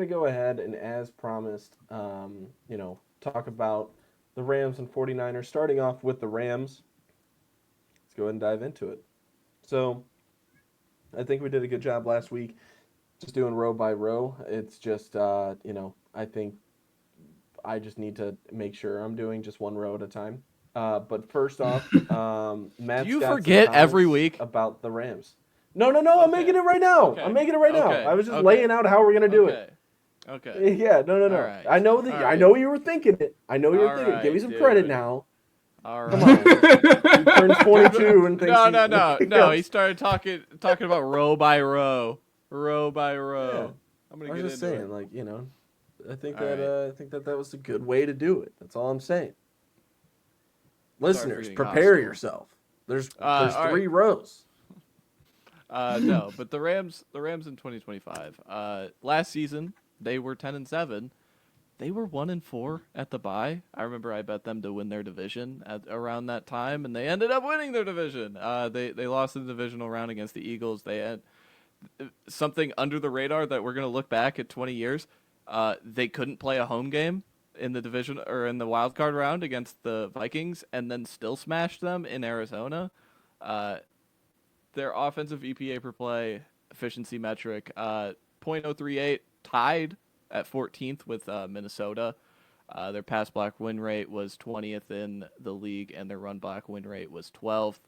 to go ahead and, as promised, talk about the Rams and 49ers. Starting off with the Rams, let's go ahead and dive into it. So, I think we did a good job last week just doing row by row. It's just, I think I just need to make sure I'm doing just one row at a time. But first off, Do Matt's you got some forget every comments week? about the Rams. No, no, no, I'm Okay. making it right now. I'm Okay. making it right now. Okay. I was just Okay. laying out how we're going to do it. Okay. Okay. Yeah, no, no, All no. right. I know that. All I right. know you were thinking it. I know you were All thinking it. Give me right, some credit dude. now. All Come right. on. He turns Dude, 22 and thinks no, he. no, no, You no. know, He started talking about row by yeah. row. I'm gonna I was get just into saying, it. I All right. think that was a good way to do it. That's all I'm saying. Sorry for Listeners, getting prepare hostile. yourself. There's All right. three rows. No, but the Rams in 2025. Last season they were 10-7. They were 1-4 at the bye. I remember I bet them to win their division at around that time, and they ended up winning their division. They lost in the divisional round against the Eagles. They had something under the radar that we're gonna look back at 20 years. They couldn't play a home game in the division or in the wild card round against the Vikings, and then still smashed them in Arizona. Uh, their offensive EPA per play efficiency metric, 0.038, tied at 14th with Minnesota. Their pass block win rate was 20th in the league, and their run block win rate was 12th.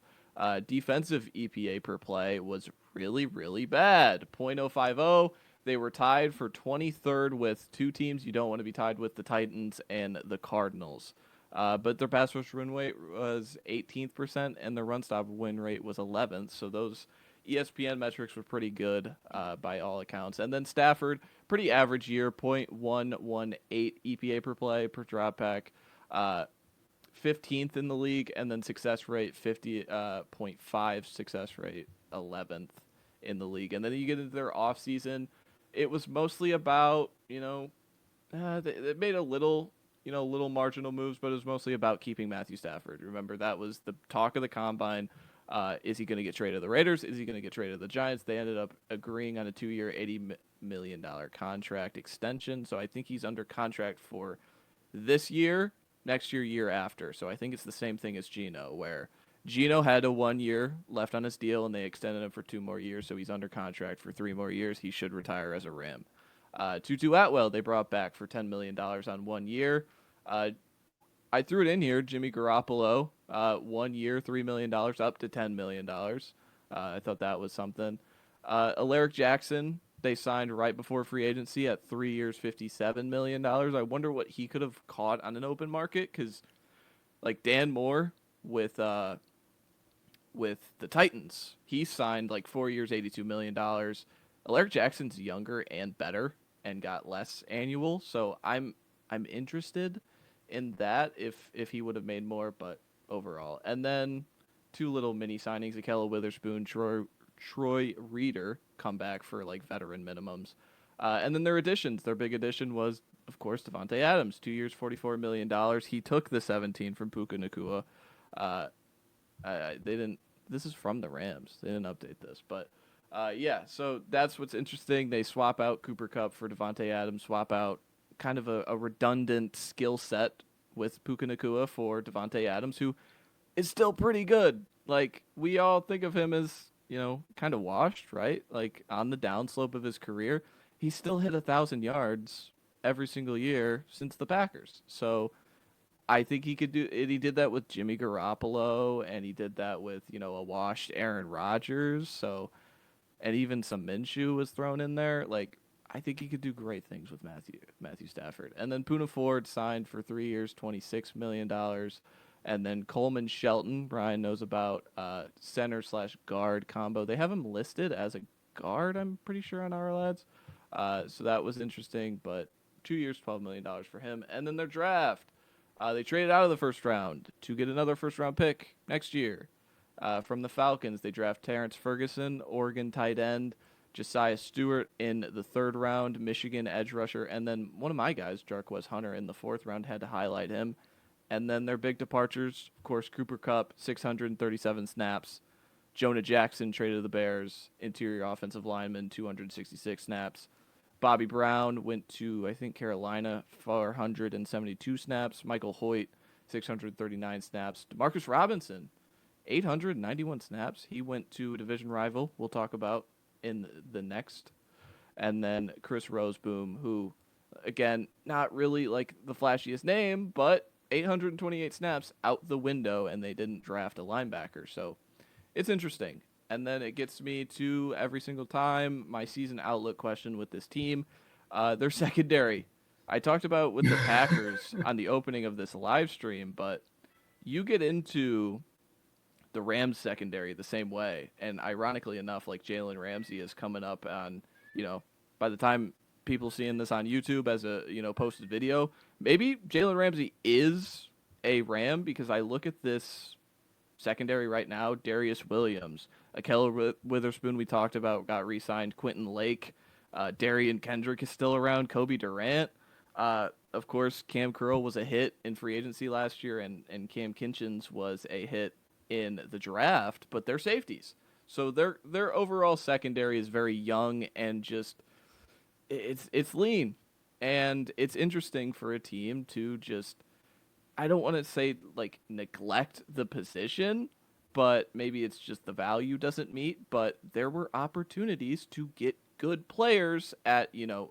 Defensive EPA per play was really, really bad, 0.050. They were tied for 23rd with two teams you don't want to be tied with, the Titans and the Cardinals. But their pass rush win rate was 18%, and their run stop win rate was 11th. So those ESPN metrics were pretty good by all accounts. And then Stafford, pretty average year, 0.118 EPA per play per drop back, 15th in the league, and then success rate 50.5, success rate 11th in the league. And then you get into their offseason. It was mostly about, they made a little, little marginal moves, but it was mostly about keeping Matthew Stafford. Remember, that was the talk of the combine. Is he going to get traded to the Raiders? Is he going to get traded to the Giants? They ended up agreeing on a 2-year, $80 million contract extension. So I think he's under contract for this year, next year, year after. So I think it's the same thing as Geno, where Geno had a 1 year left on his deal, and they extended him for 2 more years, so he's under contract for 3 more years. He should retire as a Ram. Tutu Atwell, they brought back for $10 million on 1 year. I threw it in here. Jimmy Garoppolo, 1 year, $3 million, up to $10 million. I thought that was something. Alaric Jackson, they signed right before free agency at 3 years, $57 million. I wonder what he could have caught on an open market, because like Dan Moore with the Titans, he signed like 4 years, $82 million. Alaric Jackson's younger and better and got less annual, so I'm interested in that if he would have made more, but overall. And then two little mini signings: Akella Witherspoon, Troy Reader come back for like veteran minimums. And then their additions. Their big addition was, of course, Devontae Adams, 2 years, $44 million. He took the 17 from Puka Nakua. They didn't. This is from the Rams. They didn't update this, but yeah. So that's what's interesting. They swap out Cooper Kupp for Devontae Adams. Swap out kind of a redundant skill set with Puka Nakua for Devontae Adams, who is still pretty good. Like, we all think of him as, kind of washed, right? Like, on the downslope of his career, he still hit 1,000 yards every single year since the Packers. So I think he could do it. He did that with Jimmy Garoppolo, and he did that with, a washed Aaron Rodgers. So, and even some Minshew was thrown in there. Like, I think he could do great things with Matthew Stafford. And then Poona Ford signed for 3 years, $26 million. And then Coleman Shelton, Brian knows about, center slash guard combo. They have him listed as a guard, I'm pretty sure, on our lads. So that was interesting, but 2 years, $12 million for him. And then their draft. They traded out of the first round to get another first round pick next year. From the Falcons, they draft Terrence Ferguson, Oregon tight end, Josiah Stewart in the third round, Michigan edge rusher, and then one of my guys, Jarquez Hunter, in the fourth round. Had to highlight him. And then their big departures, of course, Cooper Kupp, 637 snaps. Jonah Jackson traded to the Bears, interior offensive lineman, 266 snaps. Bobby Brown went to, I think, Carolina, 472 snaps. Michael Hoyt, 639 snaps. Demarcus Robinson, 891 snaps. He went to a division rival we'll talk about in the next. And then Chris Roseboom, who, again, not really like the flashiest name, but 828 snaps out the window, and they didn't draft a linebacker. So it's interesting. And then it gets me to every single time my season outlook question with this team. Their secondary. I talked about with the Packers on the opening of this live stream, but you get into the Rams secondary the same way. And ironically enough, like Jalen Ramsey is coming up on, by the time people seeing this on YouTube as a, posted video, maybe Jalen Ramsey is a Ram because I look at this secondary right now. Darius Williams, Ahkello Witherspoon we talked about got re-signed. Quentin Lake, Darian Kendrick is still around. Kobe Durant. Of course, Cam Curl was a hit in free agency last year, and Cam Kinchins was a hit in the draft, but they're safeties. So their overall secondary is very young and just it's lean. And it's interesting for a team to just, I don't want to say like neglect the position, but maybe it's just the value doesn't meet, but there were opportunities to get good players at,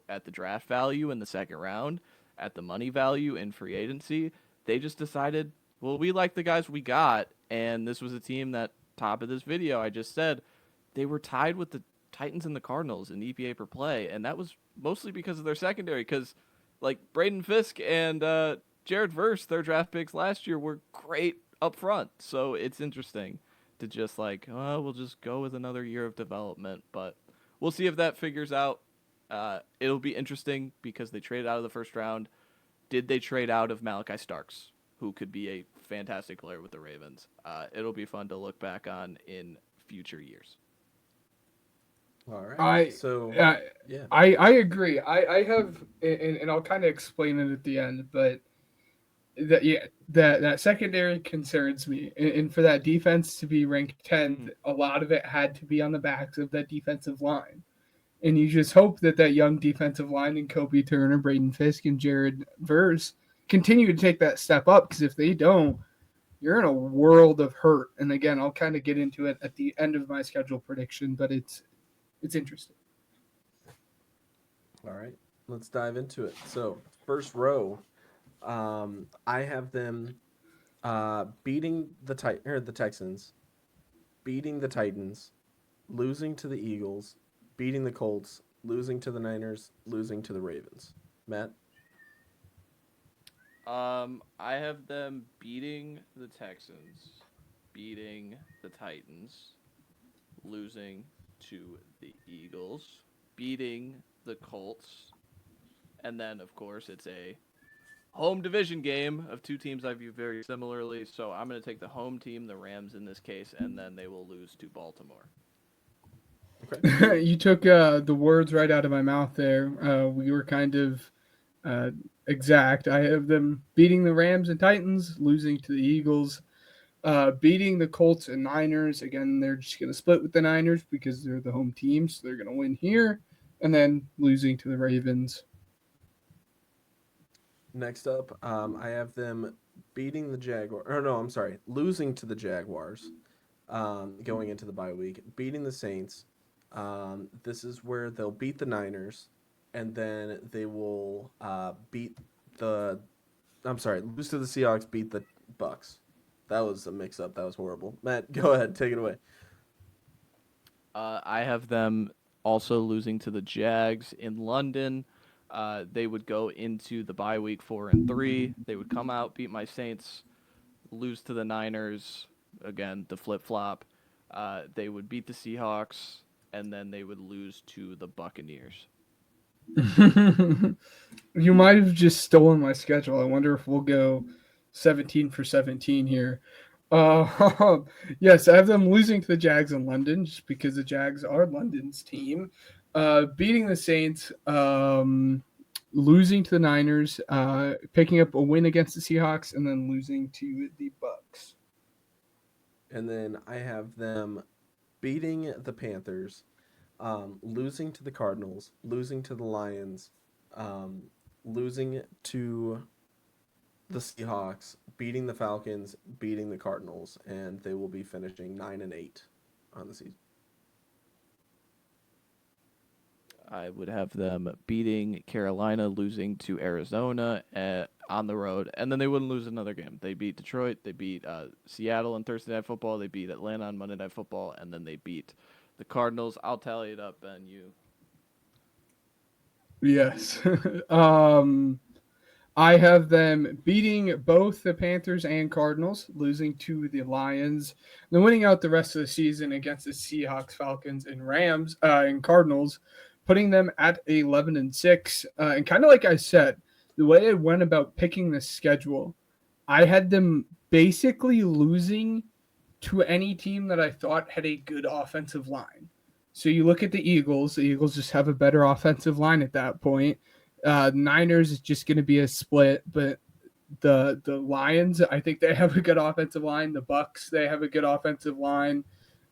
at the draft value in the second round, at the money value in free agency. They just decided, well, we like the guys we got, and this was a team that, top of this video I just said, they were tied with the Titans and the Cardinals in EPA per play, and that was mostly because of their secondary, because like Braden Fisk and Jared Verse, their draft picks last year, were great up front. So it's interesting to just like, oh, we'll just go with another year of development, but we'll see if that figures out. It'll be interesting because they traded out of the first round. Did they trade out of Malachi Starks, who could be a fantastic player with the Ravens? It'll be fun to look back on in future years. All right. I So, yeah. I agree. I have, and I'll kind of explain it at the end, but that secondary concerns me, and for that defense to be ranked 10th, a lot of it had to be on the backs of that defensive line, and you just hope that young defensive line and Kobe Turner, Braden Fisk, and Jared Verse continue to take that step up, because if they don't, you're in a world of hurt. And again, I'll kind of get into it at the end of my schedule prediction, but it's interesting. All right. Let's dive into it. So, first row, I have them beating the Texans, beating the Titans, losing to the Eagles, beating the Colts, losing to the Niners, losing to the Ravens. Matt? I have them beating the Texans, beating the Titans, losing to the Eagles, beating the Colts, and then, of course, it's a home division game of two teams I view very similarly, so I'm going to take the home team, the Rams in this case, and then they will lose to Baltimore. Okay. You took the words right out of my mouth there. We were kind of exact. I have them beating the Rams and Titans, losing to the Eagles, beating the Colts and Niners. Again, they're just going to split with the Niners because they're the home team, so they're going to win here, and then losing to the Ravens. Next up, I have them beating the Jaguars. Or no, I'm sorry, losing to the Jaguars, going into the bye week, beating the Saints. This is where they'll beat the Niners, and then they will lose to the Seahawks, beat the Bucks. That was a mix-up. That was horrible. Matt, go ahead. Take it away. I have them also losing to the Jags in London. They would go into the bye week 4-3. They would come out, beat my Saints, lose to the Niners. Again, the flip-flop. They would beat the Seahawks, and then they would lose to the Buccaneers. You might have just stolen my schedule. I wonder if we'll go 17 for 17 here. Yes, I have them losing to the Jags in London just because the Jags are London's team. Beating the Saints, losing to the Niners, picking up a win against the Seahawks, and then losing to the Bucks. And then I have them beating the Panthers, losing to the Cardinals, losing to the Lions, um, losing to the Seahawks, beating the Falcons, beating the Cardinals, and they will be finishing 9-8 on the season. I would have them beating Carolina, losing to Arizona on the road, and then they wouldn't lose another game. They beat Detroit, they beat Seattle on Thursday Night Football, they beat Atlanta on Monday Night Football, and then they beat the Cardinals. I'll tally it up, Ben. You. Yes. I have them beating both the Panthers and Cardinals, losing to the Lions, then winning out the rest of the season against the Seahawks, Falcons, and Rams and Cardinals, putting them at 11-6. And kind of like I said, the way I went about picking the schedule, I had them basically losing to any team that I thought had a good offensive line. So you look at the Eagles just have a better offensive line at that point. Niners is just going to be a split, but the Lions, I think they have a good offensive line. The Bucks, they have a good offensive line.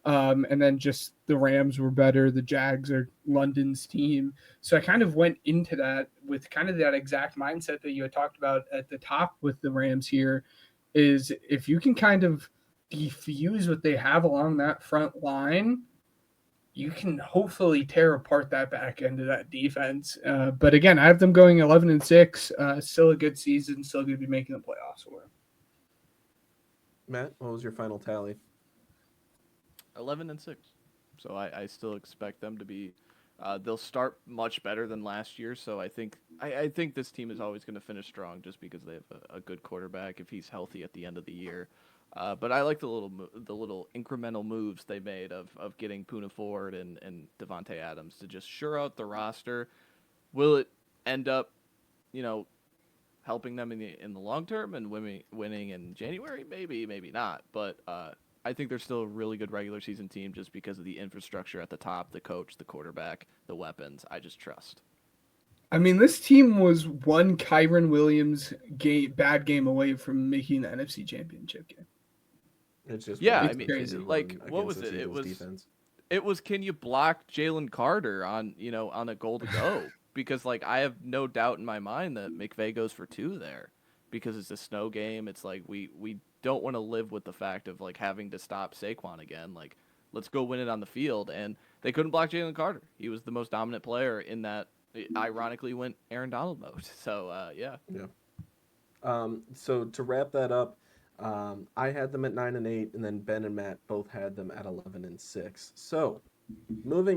And then just the Rams were better. The Jags are London's team. So I kind of went into that with kind of that exact mindset that you had talked about at the top with the Rams here, is if you can kind of defuse what they have along that front line, you can hopefully tear apart that back end of that defense. But again, I have them going 11-6. Still a good season. Still going to be making the playoffs for them. Matt, what was your final tally? 11-6. So I still expect them to be. They'll start much better than last year. So I think this team is always going to finish strong just because they have a good quarterback if he's healthy at the end of the year. But I like the little incremental moves they made of getting Poona Ford and Devontae Adams to just sure out the roster. Will it end up, helping them in the long term and winning in January? Maybe not. But I think they're still a really good regular season team just because of the infrastructure at the top, the coach, the quarterback, the weapons. I just trust. I mean, this team was one Kyron Williams bad game away from making the NFC Championship game. It's just Yeah, crazy. What was it? It was can you block Jalen Carter on a goal to go? Because I have no doubt in my mind that McVay goes for 2 there, because it's a snow game. It's we don't want to live with the fact of having to stop Saquon again. Let's go win it on the field, and they couldn't block Jalen Carter. He was the most dominant player in that. Ironically, went Aaron Donald mode. So yeah. So to wrap that up, I had them at 9-8, and then Ben and Matt both had them at 11-6. So moving